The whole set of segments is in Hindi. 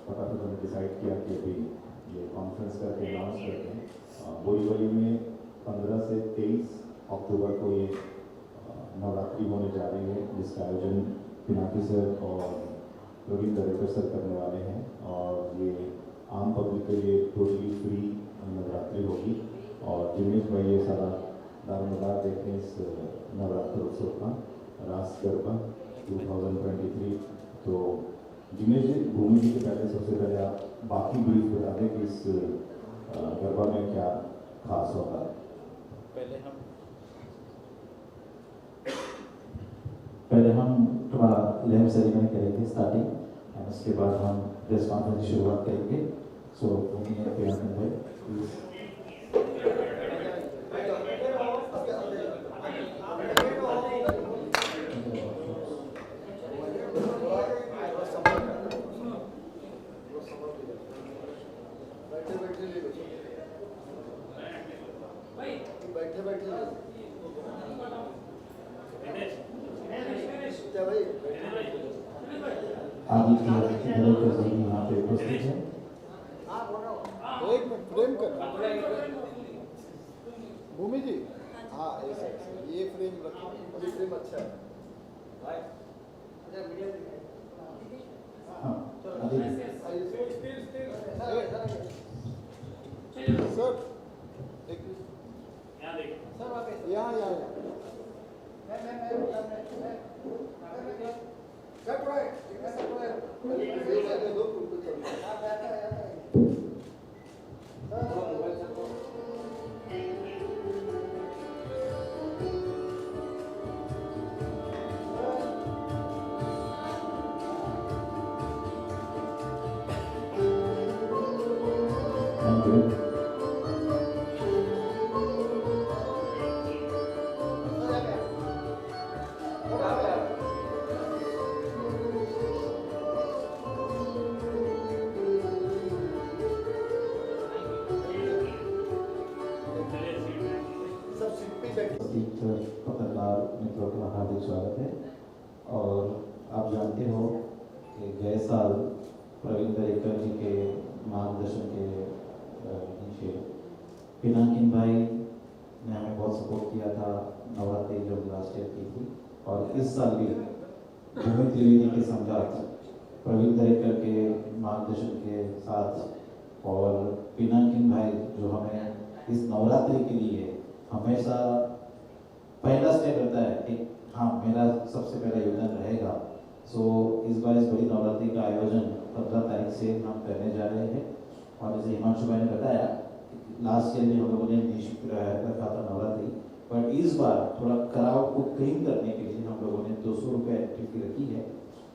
फटाफट हमने डिसाइड किया कि अभी ये कॉन्फ्रेंस करके अनाउंस करते हैं। बोरीवली में 15 से 23 अक्टूबर को ये नवरात्रि होने जा रही है, जिसका आयोजन पिनाकी सर और प्रवीण दरेकर सर करने वाले हैं। और ये आम पब्लिक के लिए टोटली फ्री नवरात्रि होगी। और जिनेश भाई ये सारा दारोमदार देखें इस नवरात्र उत्सव का रास गरबा 2023। तो जिनेश जी, भूमि जी के पहले सबसे पहले आप बाकी ब्रीफ बता दें कि इस गरबा में क्या खास होगा। पहले हम थोड़ा लैंप सेरेमनी करेंगे स्टार्टिंग, और उसके बाद हम प्रेस कॉन्फ्रेंस की शुरुआत करेंगे। सो आदित्य दरेकर जी यहाँ पे उपस्थित है। एक मिनट फ्रेम कर भूमि जी। हाँ ऐसा ये फ्रेम रखो, ये फ्रेम अच्छा है। हाँ, आदित्य। सर एक यहाँ यहाँ Thank you. पत्रकार मित्रों का हार्दिक स्वागत है। और आप जानते हो कि गए साल प्रवीण दरेकर जी के मार्गदर्शन के नीचे पिनाकिन भाई ने हमें बहुत सपोर्ट किया था नवरात्रि जब लास्ट ईयर की थी। और इस साल भी भूमि त्रिवेदी के सम्राट प्रवीण दरेकर के मार्गदर्शन के साथ और पिनाकिन भाई जो हमें इस नवरात्रि के लिए हमेशा पहला स्टेप रहता है कि हाँ मेरा सबसे पहला योगदान रहेगा। सो इस बार इस बड़ी नवरात्रि का आयोजन 15 तारीख से हम करने जा रहे हैं। और जैसे हिमांशु भाई ने बताया, लास्ट ईयर में हम लोगों ने रखा था नवरात्रि, पर इस बार थोड़ा क्राउड को क्लीन करने के लिए हम लोगों ने 200 रुपये टिकट रखी है,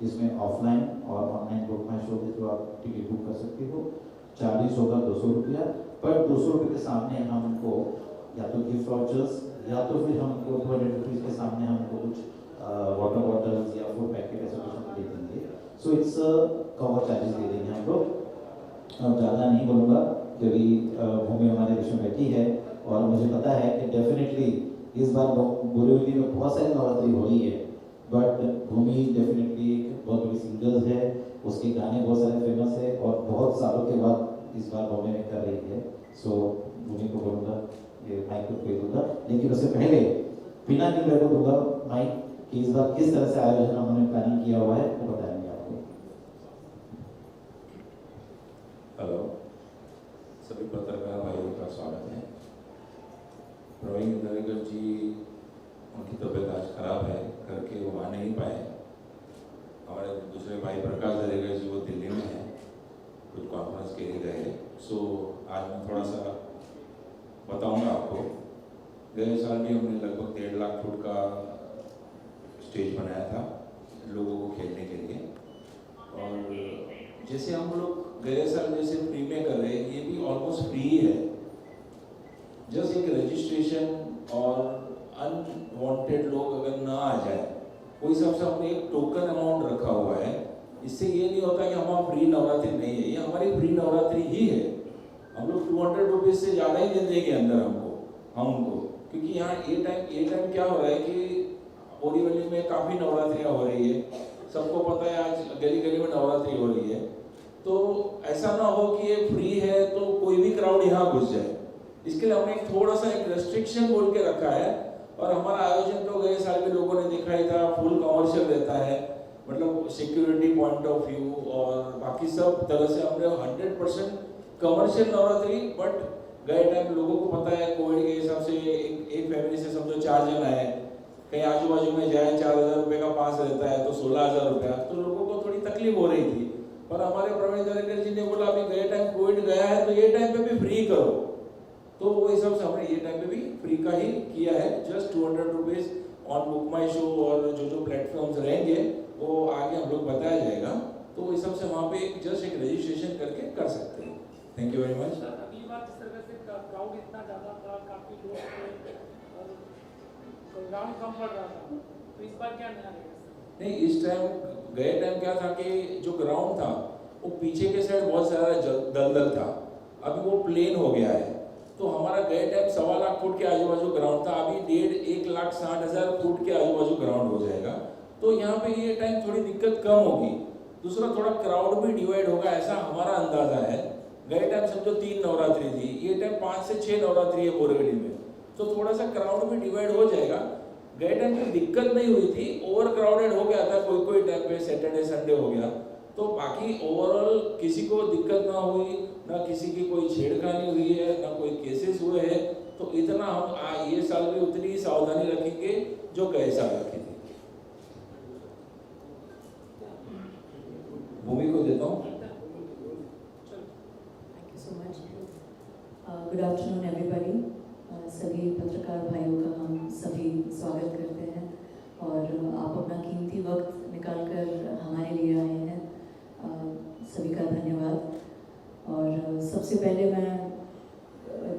जिसमें ऑफलाइन और ऑनलाइन बुक माई शो जो आप टिकट बुक कर सकते हो। 40 होगा 200 रुपया, पर 200 रुपये के सामने हमको या तो गिफ्ट वाउचर्स या तो फिर हमको 200 रुपीज़ के सामने हमको कुछ वाटर बॉटल्स या फूड पैकेट ऐसा कुछ दे देंगे। सो इट्स कवर चार्जेस दे देंगे हम लोग। अब ज़्यादा नहीं बोलूँगा क्योंकि भूमि हमारे बीच में बैठी है और मुझे पता है कि डेफिनेटली इस बार बोरीवली में बहुत सारी नवरात्रि हो रही है, बट भूमि डेफिनेटली एक बहुत बड़ी सिंगर्स है, उसके गाने बहुत सारे फेमस है और बहुत सालों के बाद इस बार बॉम्बे में कर रही है। सो भूमि को बोलूँगा ये माइक को दे दूँगा, लेकिन उससे पहले पिनाकिन भाई को दूँगा माइक कि इस बार किस तरह से आयोजन उन्होंने प्लानिंग किया हुआ है वो बताएंगे आपको। हेलो, सभी पत्रकार भाइयों का स्वागत है। प्रवीण दरेकर जी, उनकी तबीयत आज खराब है करके वो आ नहीं पाए। हमारे दूसरे भाई प्रकाश दरेकर जी वो दिल्ली में हैं, कुछ कॉन्फ्रेंस के लिए गए। सो आज मैं थोड़ा सा बताऊंगा आपको। गए साल भी हमने लगभग 1.5 लाख फुट का स्टेज बनाया था लोगों को खेलने के लिए। और जैसे हम लोग गए साल जैसे फ्री में कर रहे हैं, ये भी ऑलमोस्ट फ्री है। जस्ट एक रजिस्ट्रेशन और अनवांटेड लोग अगर ना आ जाए, उस हिसाब से हमने एक टोकन अमाउंट रखा हुआ है। इससे ये नहीं होता कि हमारा फ्री नवरात्रि नहीं है, ये हमारी फ्री नवरात्रि ही है। हम लोग 200 रुपीज़ से ज़्यादा ही दे देंगे अंदर हमको, क्योंकि यहाँ ये टाइम क्या हो रहा है कि बोरीवली में काफ़ी नवरात्रियाँ हो रही है। सबको पता है आज गली गली में नवरात्रि हो रही है। तो ऐसा ना हो कि ये फ्री है तो कोई भी क्राउड यहाँ घुस जाए। इसके लिए हमने थोड़ा सा एक रेस्ट्रिक्शन बोल के रखा है। और हमारा आयोजन तो गए साल के लोगों ने देखा ही था, फुल कमर्शियल रहता है, मतलब सिक्योरिटी पॉइंट ऑफ व्यू और बाकी सब तरह से हमने 100% कमर्शियल नवरात्रि। बट गए टाइम लोगों को पता है कोविड के हिसाब से एक फैमिली से समझो 4 जन आए, कहीं आजू बाजू में जाए 4,000 रुपये का पास रहता है तो 16,000 रुपया, तो लोगों को थोड़ी तकलीफ हो रही थी। पर हमारे प्रवीण दरेकर जी ने बोला अभी गए टाइम कोविड गया है तो ये टाइम पे भी फ्री करो, तो वो हिसाब से हमने ये टाइम पे भी फ्री का ही किया है। Just 200 rupees on book my show और जो प्लेटफॉर्म्स रहेंगे वो आगे हम लोग बताया जाएगा, तो इस सबसे वहाँ पे जस्ट एक रजिस्ट्रेशन करके कर सकते हैं। Thank you very much. अगली बार जिस तरह से क्राउड इतना ज़्यादा था, काफ़ी लोग थे और ग्राउंड कम पड़ रहा था, तो इस बार क्या नया रहेगा? नहीं, इस टाइम गए टाइम क्या था कि जो ग्राउंड था वो पीछे के साइड बहुत सारा दलदल था, अभी वो प्लेन हो गया है। तो हमारा गए टाइम 1.25 लाख फुट के आजू बाजू ग्राउंड था, अभी 1,60,000 फुट के आजू बाजू ग्राउंड हो जाएगा। तो यहाँ पे ये टाइम थोड़ी दिक्कत कम होगी। दूसरा थोड़ा क्राउड भी डिवाइड होगा ऐसा हमारा अंदाजा है। गए टाइम समझो 3 नवरात्रि थी, ये टाइम 5 से 6 नवरात्रि है बोरगढ़ी में, तो थोड़ा सा क्राउड भी डिवाइड हो जाएगा। गए टाइम में दिक्कत नहीं हुई थी, ओवर क्राउडेड हो गया था कोई टाइम पे, सैटरडे संडे हो गया, तो बाकी ओवरऑल किसी को दिक्कत ना हुई, ना किसी की कोई छेड़खानी हुई है, ना कोई केसेस हुए हैं। तो इतना हम ये साल भी उतनी सावधानी रखेंगे जो गए साल रखी थी। भूमि को देता हूँ। Thank you so much. Good afternoon everybody. सभी पत्रकार भाइयों का हम सभी स्वागत करते हैं और आप अपना कीमती वक्त निकाल कर हमारे लिए आए हैं, सभी का धन्यवाद। और सबसे पहले मैं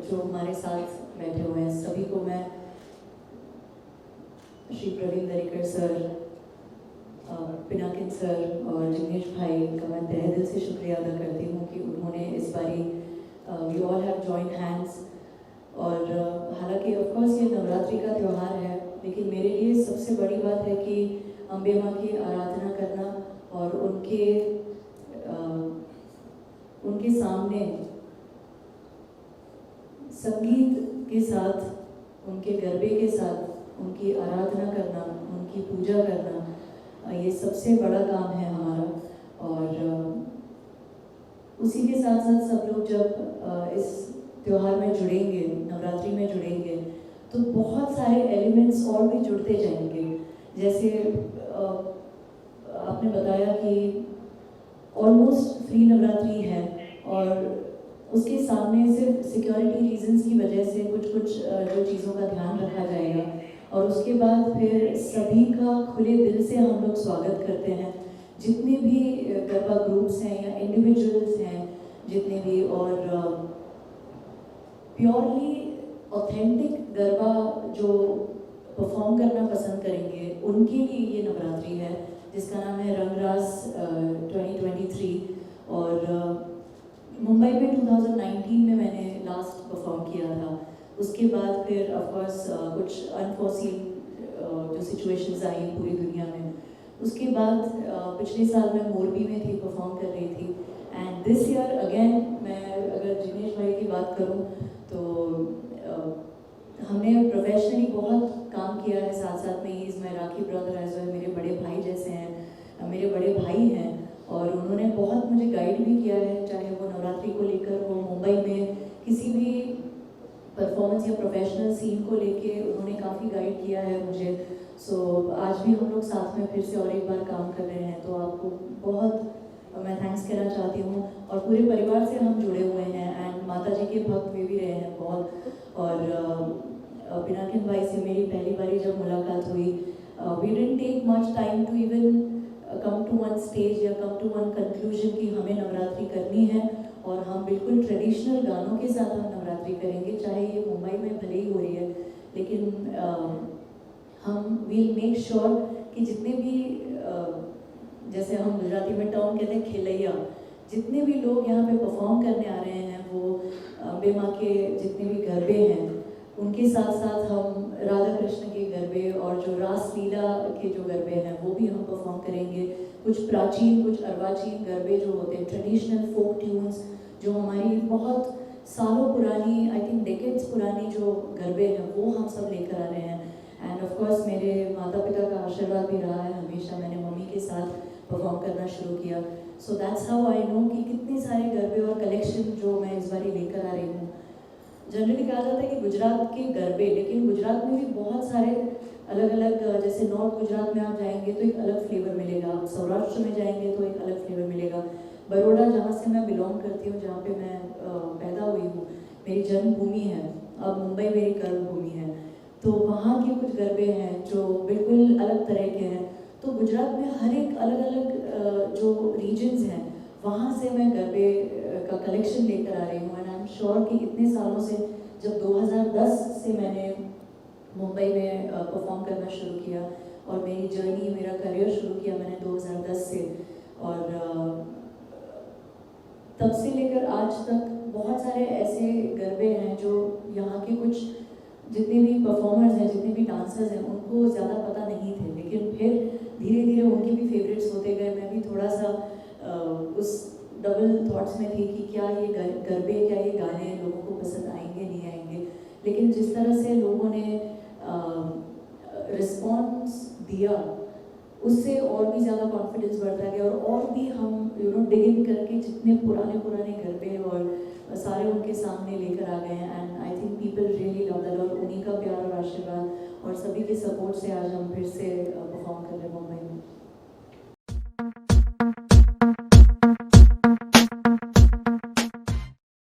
जो हमारे साथ बैठे हुए हैं सभी को मैं श्री प्रवीण दरेकर सर, पिनाकिन सर और जिग्नेश भाई का मैं तहे दिल से शुक्रिया अदा करती हूँ कि उन्होंने इस बारी we all have joint hands. और हालांकि ऑफकोर्स ये नवरात्रि का त्यौहार है, लेकिन मेरे लिए सबसे बड़ी बात है कि अम्बे माँ की आराधना करना और उनके सामने संगीत के साथ, उनके गरबे के साथ उनकी आराधना करना, उनकी पूजा करना, ये सबसे बड़ा काम है हमारा। और उसी के साथ साथ सब लोग जब इस त्योहार में जुड़ेंगे, नवरात्रि में जुड़ेंगे, तो बहुत सारे एलिमेंट्स और भी जुड़ते जाएंगे। जैसे आपने बताया कि ऑलमोस्ट फ्री नवरात्रि है और उसके सामने सिर्फ सिक्योरिटी रीजंस की वजह से कुछ जो चीज़ों का ध्यान रखा जाएगा और उसके बाद फिर सभी का खुले दिल से हम लोग स्वागत करते हैं, जितने भी गरबा ग्रुप्स हैं या इंडिविजुअल्स हैं जितने भी, और प्योरली ऑथेंटिक गरबा जो परफॉर्म करना पसंद करेंगे उनके लिए ये नवरात्रि है जिसका नाम है रंगरास 2023। और मुंबई में 2019 में मैंने लास्ट परफॉर्म किया था। उसके बाद फिर ऑफकोर्स कुछ अनफोर्सीन जो सिचुएशंस आई पूरी दुनिया में, उसके बाद पिछले साल मैं मोरबी में थी, परफॉर्म कर रही थी। एंड दिस ईयर अगेन मैं अगर जिग्नेश भाई की बात करूं तो हमने प्रोफेशनली बहुत काम किया है, साथ साथ में ही is my Rakhi brother as well, मेरे बड़े भाई जैसे हैं, मेरे बड़े भाई हैं और उन्होंने बहुत मुझे गाइड भी किया है, चाहे वो नवरात्रि को लेकर हो, मुंबई में किसी भी परफॉर्मेंस या प्रोफेशनल सीन को लेके उन्होंने काफ़ी गाइड किया है मुझे। सो आज भी हम लोग साथ में फिर से और एक बार काम कर रहे हैं, तो आपको बहुत मैं थैंक्स कहना चाहती हूँ। और पूरे परिवार से हम जुड़े हुए हैं एंड माता जी के भक्त वे भी रहे हैं बहुत। और पिनाकिन भाई से मेरी पहली बारी जब मुलाकात हुई, we didn't take much time to even come to one stage या कम टू वन कंक्लूजन कि हमें नवरात्रि करनी है और हम बिल्कुल ट्रेडिशनल गानों के साथ हम नवरात्रि करेंगे, चाहे ये मुंबई में भले ही हो रही है, लेकिन हम विल मेक श्योर कि जितने भी जैसे हम गुजराती में टर्म कहते हैं खेलैया, जितने भी लोग यहाँ पे परफॉर्म करने आ रहे हैं वो अम्बे माँ के जितने भी गरबे हैं उनके साथ साथ हम राधा कृष्ण के गरबे और जो रास लीला के जो गरबे हैं वो भी हम परफॉर्म करेंगे। कुछ प्राचीन कुछ अर्वाचीन गरबे जो होते हैं, ट्रेडिशनल फोक ट्यून्स जो हमारी बहुत सालों पुरानी, आई थिंक डेकेड्स पुरानी जो गरबे हैं वो हम सब लेकर आ रहे हैं। एंड ऑफ कोर्स मेरे माता पिता का आशीर्वाद भी रहा है हमेशा, मैंने मम्मी के साथ परफॉर्म करना शुरू किया। So that's how I know कि कितने सारे गरबे और कलेक्शन जो मैं इस बार लेकर आ रही हूँ। जनरली कहा जाता है कि गुजरात के गरबे, लेकिन गुजरात में भी बहुत सारे अलग अलग, जैसे नॉर्थ गुजरात में आप जाएंगे तो एक अलग फ्लेवर मिलेगा, आप सौराष्ट्र में जाएंगे तो एक अलग फ्लेवर मिलेगा। बड़ौदा जहाँ से मैं बिलोंग करती हूँ, जहाँ पे मैं पैदा हुई हूँ, मेरी जन्मभूमि है, अब मुंबई मेरी कर्मभूमि है, तो वहाँ के कुछ गरबे हैं जो बिल्कुल अलग तरह के हैं। तो गुजरात में हर एक अलग अलग जो रीजन्स हैं वहाँ से मैं गरबे का कलेक्शन लेकर आ रही हूँ। एंड आई एम श्योर कि इतने सालों से, जब 2010 से मैंने मुंबई में परफॉर्म करना शुरू किया और मेरी जर्नी, मेरा करियर शुरू किया मैंने 2010 से, और तब से लेकर आज तक बहुत सारे ऐसे गरबे हैं जो यहाँ के कुछ जितने भी परफॉर्मर्स हैं, जितने भी डांसर्स हैं, उनको ज़्यादा पता नहीं थे, लेकिन फिर धीरे धीरे उनके भी फेवरेट्स होते गए। मैं भी थोड़ा सा उस डबल थॉट्स में थी कि क्या ये गरबे, क्या ये गाने लोगों को पसंद आएंगे नहीं आएंगे, लेकिन जिस तरह से लोगों ने रिस्पॉन्स दिया उससे और भी ज़्यादा कॉन्फिडेंस बढ़ता गया, और भी हम डिग इन करके जितने पुराने गरबे और सारे उनके सामने लेकर आ गए हैं। And I think people really love that, और उन्हीं का प्यार और आशीर्वाद और सभी के सपोर्ट से आज हम फिर से परफॉर्म कर रहे हैं मुंबई में।